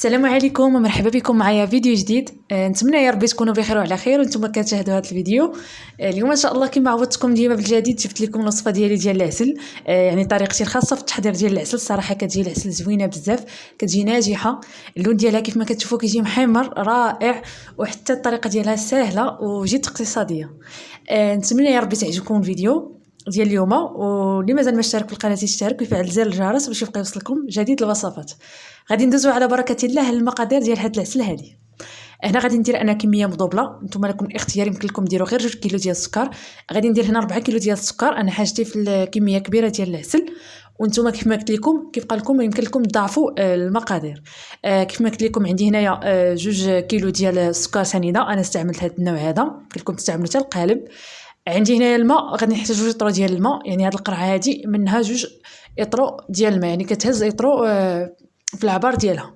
السلام عليكم ومرحبا بكم معايا فيديو جديد. نتمنى يا ربي تكونوا بخير وعلى خير وانتم كتشاهدوا هذا الفيديو. اليوم ان شاء الله كما عودتكم ديما بالجديد جبت لكم الوصفه ديال العسل. يعني طريقتي الخاصه في التحضير ديال العسل. الصراحه كتجي العسل زوينه بزاف، كتجي ناجحه، اللون ديالها كيف ما كتشوفوا كيجي محمر رائع، وحتى الطريقه ديالها سهله وجد اقتصاديه. نتمنى يا ربي تعجبكم الفيديو ديال اليوم، واللي مازال ما اشترك في القناه يشترك ويفعل زر الجرس باش يبقى يوصلكم جديد الوصفات. غادي ندوزو على بركه الله المقادير ديال هاد العسل هادي. هنا غادي ندير انا كميه مضوبله، نتوما لكم الاختيار، يمكن لكم ديروا غير 2 كيلو ديال السكر. غادي ندير هنا 4 كيلو ديال السكر، انا حاجتي في الكميه كبيره ديال العسل، وانتم كيف ما قلت لكم كيبقى لكم يمكن لكم تضاعفوا المقادير. كيف ما قلت لكم عندي هنايا 2 كيلو ديال السكر سنيده، انا استعملت هذا النوع هذا، يمكن لكم تستعملوا حتى القالب. عندي هنا الماء، غادي نحتاج 2 اطرو ديال الماء، يعني هاد القرعه هادي منها 2 اطرو ديال الماء، يعني كتهز اطرو في العبار ديالها.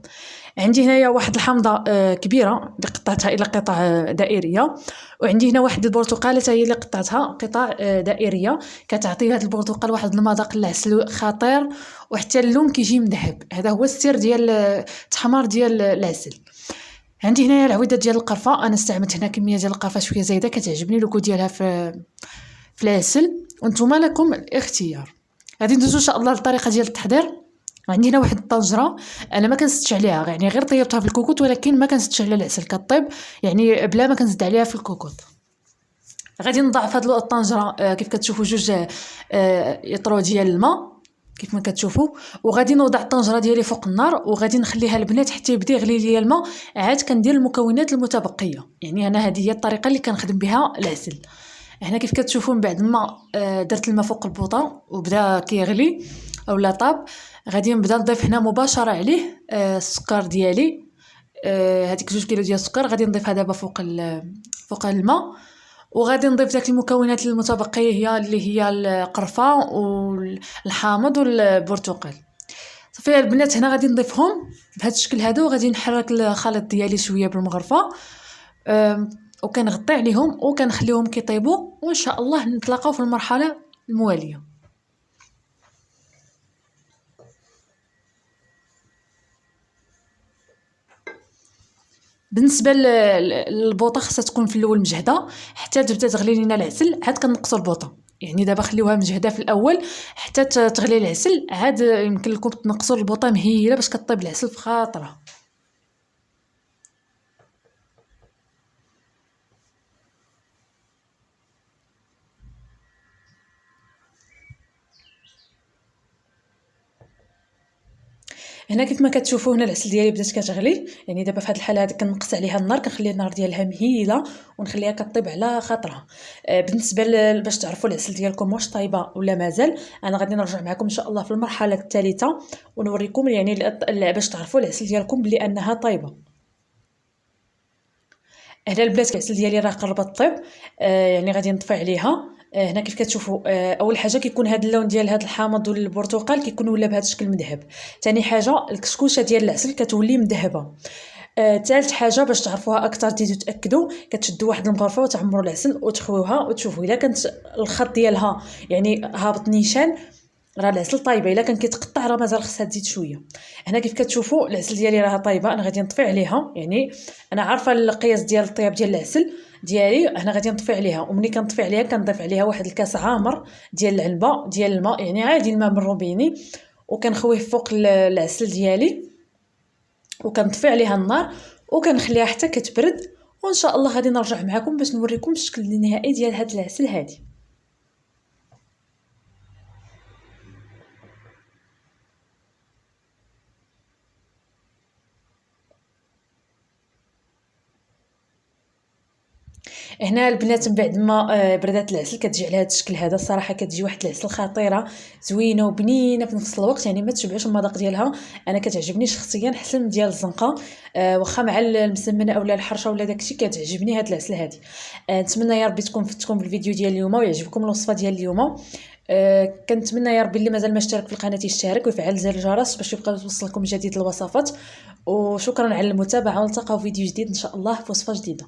عندي هنايا واحد الحامضه كبيره اللي قطعتها الى قطع دائريه، وعندي هنا واحد البرتقاله حتى هي اللي قطعتها قطع دائريه. كتعطي هذا البرتقال واحد المذاق العسل خطير، وحتى اللون كيجي مذهب. هذا هو السر ديال التحمار ديال العسل. عندي هنايا العويده ديال القرفه، انا استعملت هنا كميه ديال القرفه شويه زايده، كتعجبني لوكو ديالها في العسل، وانتم لكم الاختيار. غادي ندوزو ان شاء الله للطريقه ديال التحضير. عندي هنا واحد الطنجره، انا ما كنزدش عليها، يعني غير طيبتها في الكوكوط، ولكن ما كنزدش على العسل، كطيب يعني بلا ما كنزد عليها في الكوكوط. غادي نضاعف هاد الطنجره كيف كتشوفوا 2 اطرو ديال الماء كيف ما كتشوفوا، وغادي نوضع الطنجره ديالي فوق النار، وغادي نخليها البنات حتى يبدا يغلي لي الماء، عاد كندير المكونات المتبقيه. يعني انا هذه هي الطريقه اللي كنخدم بها العسل. هنا كيف كتشوفوا من بعد ما درت الماء فوق البوطه وبدا كيغلي اولا طاب، غادي نبدا نضيف هنا مباشره عليه السكر ديالي. هذيك 2 كيلو ديال السكر غادي نضيفها دابا فوق الماء، وغادي نضيف داك المكونات المتبقيه اللي هي القرفه والحامض والبرتقال. صافي البنات، هنا غادي نضيفهم بهذا الشكل هذا، وغادي نحرك الخليط ديالي شويه بالمغرفه، وكنغطي عليهم وكنخليهم كيطيبوا، وان شاء الله نتلاقاو في المرحله المواليه. بالنسبه للبوطه خاصها تكون في الاول مجهده حتى تبدا تغلي لينا العسل، عاد كنقصوا البوطه. يعني دابا خليوها مجهده في الاول حتى تغلي العسل، عاد يمكن لكم تنقصوا البوطه مهيله باش كطيب العسل في خاطره. هنا كيف ما كتشوفوا هنا العسل ديالي بدات كتغلي، يعني دابا في هذه الحاله هذه كنقص عليها النار، كنخلي النار ديالها مهيله ونخليها كطيب على خاطرها. بالنسبه باش تعرفوا العسل ديالكم واش طايبه ولا مازال، انا غادي نرجع معكم ان شاء الله في المرحله الثالثه ونوريكم يعني باش تعرفوا العسل ديالكم بلي انها طايبه. هنا البنات العسل ديالي راه قربت طيب، يعني غادي نطفي عليها. هنا كيف كتشوفوا اول حاجه كيكون هذا اللون ديال هذا الحامض والبرتقال كيكون ولا بهذا الشكل مذهب. ثاني حاجه الكشكوشه ديال العسل كتولي مذهبه. ثالث حاجه باش تعرفوها اكثر تزيدوا تاكدوا، كتشدوا واحد المغرفه وتعمروا العسل وتخويوها وتشوفوا الا كانت الخط ديالها يعني هابط نيشان، راه العسل طايبه. الا كان كيتقطع راه مازال خصها تزيد شويه. هنا كيف كتشوفوا العسل ديالي راه طايبه، انا غادي نطفي عليها، يعني انا عارفه القياس ديال الطياب ديال العسل ديالي. انا غادي نطفي عليها، وملي كنطفي عليها كنضيف عليها واحد الكاس عامر ديال العنبه ديال الماء، يعني عادي الماء من الروبيني، وكنخويه فوق العسل ديالي وكنطفي عليها النار وكنخليها حتى كتبرد، وان شاء الله غادي نرجع معكم باش نوريكم الشكل النهائي ديال هذا العسل هادي. هنا البنات من بعد ما بردات العسل كتجي على هذا الشكل هذا. الصراحه كتجي واحد العسل خطيره زوينه وبنينه في نفس الوقت، يعني ما تشبعش المذاق ديالها. انا كتعجبني شخصيا حسن ديال الزنقه، واخا مع المسمنه اولا الحرشه ولا داكشي كتعجبني هاد العسل هادي. نتمنى يا ربي تكون فدتكم بالفيديو ديال اليوم ويعجبكم الوصفه ديال اليوم. كنتمنى يا ربي اللي مازال ما اشترك في القناه يشترك ويفعل زر الجرس باش يبقى يوصلكم جديد الوصفات. وشكرا على المتابعه، ونلتقاو في فيديو جديد ان شاء الله في وصفه جديده.